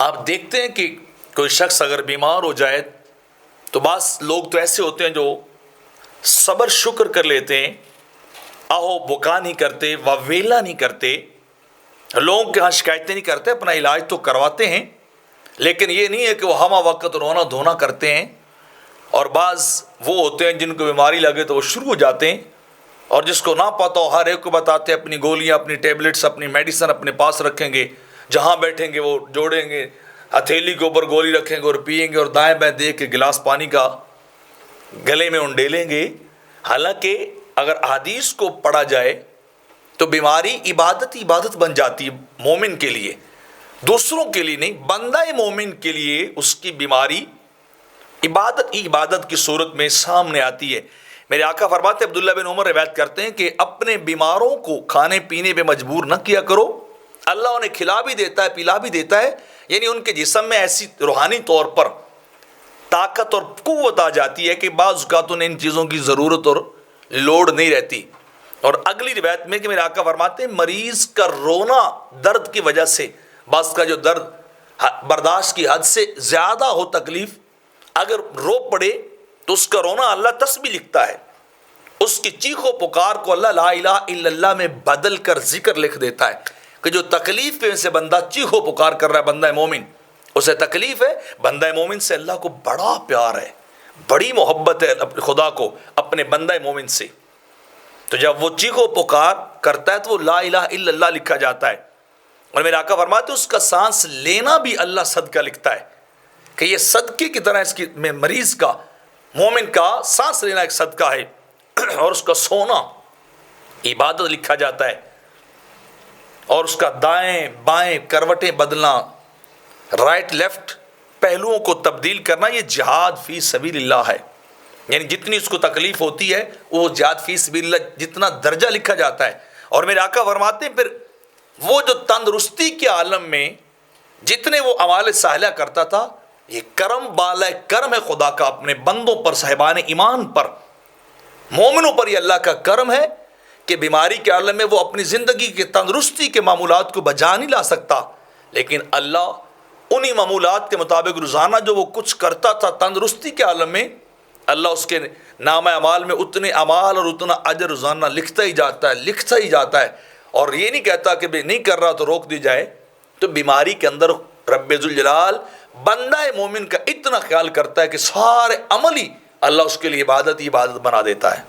آپ دیکھتے ہیں کہ کوئی شخص اگر بیمار ہو جائے تو بعض لوگ تو ایسے ہوتے ہیں جو صبر شکر کر لیتے ہیں، آہو بکا نہیں کرتے، واویلا نہیں کرتے، لوگوں کے ہاں شکایتیں نہیں کرتے، اپنا علاج تو کرواتے ہیں، لیکن یہ نہیں ہے کہ وہ ہمہ وقت رونا دھونا کرتے ہیں۔ اور بعض وہ ہوتے ہیں جن کو بیماری لگے تو وہ شروع ہو جاتے ہیں، اور جس کو نہ پتہ ہو ہر ایک کو بتاتے ہیں، اپنی گولیاں، اپنی ٹیبلٹس، اپنی میڈیسن اپنے پاس رکھیں گے، جہاں بیٹھیں گے وہ جوڑیں گے، ہتھیلی کے اوپر گولی رکھیں گے اور پئیں گے، اور دائیں بائیں دیکھ کے گلاس پانی کا گلے میں انڈیلیں گے۔ حالانکہ اگر احادیث کو پڑھا جائے تو بیماری عبادت بن جاتی ہے مومن کے لیے، دوسروں کے لیے نہیں، بندہ مومن کے لیے اس کی بیماری عبادت کی صورت میں سامنے آتی ہے۔ میرے آقا فرماتے ہیں، عبداللہ بن عمر روایت کرتے ہیں کہ اپنے بیماروں کو کھانے پینے پہ مجبور نہ کیا کرو، اللہ انہیں کھلا بھی دیتا ہے پلا بھی دیتا ہے، یعنی ان کے جسم میں ایسی روحانی طور پر طاقت اور قوت آ جاتی ہے کہ بعض اوقات انہیں ان چیزوں کی ضرورت اور لوڑ نہیں رہتی۔ اور اگلی روایت میں کہ میرے آقا فرماتے ہیں، مریض کا رونا درد کی وجہ سے، بعض کا جو درد برداشت کی حد سے زیادہ ہو تکلیف، اگر رو پڑے تو اس کا رونا اللہ تسبیح لکھتا ہے، اس کی چیخ و پکار کو اللہ لا الہ الا اللہ میں بدل کر ذکر لکھ دیتا ہے، کہ جو تکلیف پہ سے بندہ چیخ و پکار کر رہا ہے، بندہ مومن، اسے تکلیف ہے، بندہ مومن سے اللہ کو بڑا پیار ہے، بڑی محبت ہے خدا کو اپنے بندہ مومن سے، تو جب وہ چیخ و پکار کرتا ہے تو وہ لا الہ الا اللہ لکھا جاتا ہے۔ اور میرے آقا فرماتے ہیں اس کا سانس لینا بھی اللہ صدقہ لکھتا ہے، کہ یہ صدقے کی طرح اس کی مریض کا، مومن کا سانس لینا ایک صدقہ ہے، اور اس کا سونا عبادت لکھا جاتا ہے، اور اس کا دائیں بائیں کروٹیں بدلنا، رائٹ لیفٹ پہلوؤں کو تبدیل کرنا، یہ جہاد فی سبیل اللہ ہے۔ یعنی جتنی اس کو تکلیف ہوتی ہے وہ جہاد فی سبیل اللہ جتنا درجہ لکھا جاتا ہے۔ اور میرے آقا فرماتے ہیں پھر وہ جو تندرستی کے عالم میں جتنے وہ اعمال صالحہ کرتا تھا، یہ کرم بالا کرم ہے خدا کا اپنے بندوں پر، صاحبان ایمان پر، مومنوں پر، یہ اللہ کا کرم ہے کہ بیماری کے عالم میں وہ اپنی زندگی کے تندرستی کے معمولات کو بجا نہیں لا سکتا، لیکن اللہ انہی معمولات کے مطابق روزانہ جو وہ کچھ کرتا تھا تندرستی کے عالم میں، اللہ اس کے نامہ اعمال میں اتنے اعمال اور اتنا اجر روزانہ لکھتا ہی جاتا ہے، اور یہ نہیں کہتا کہ نہیں کر رہا تو روک دی جائے۔ تو بیماری کے اندر رب ذوالجلال بندہ مومن کا اتنا خیال کرتا ہے کہ سارے عمل ہی اللہ اس کے لیے عبادت بنا دیتا ہے۔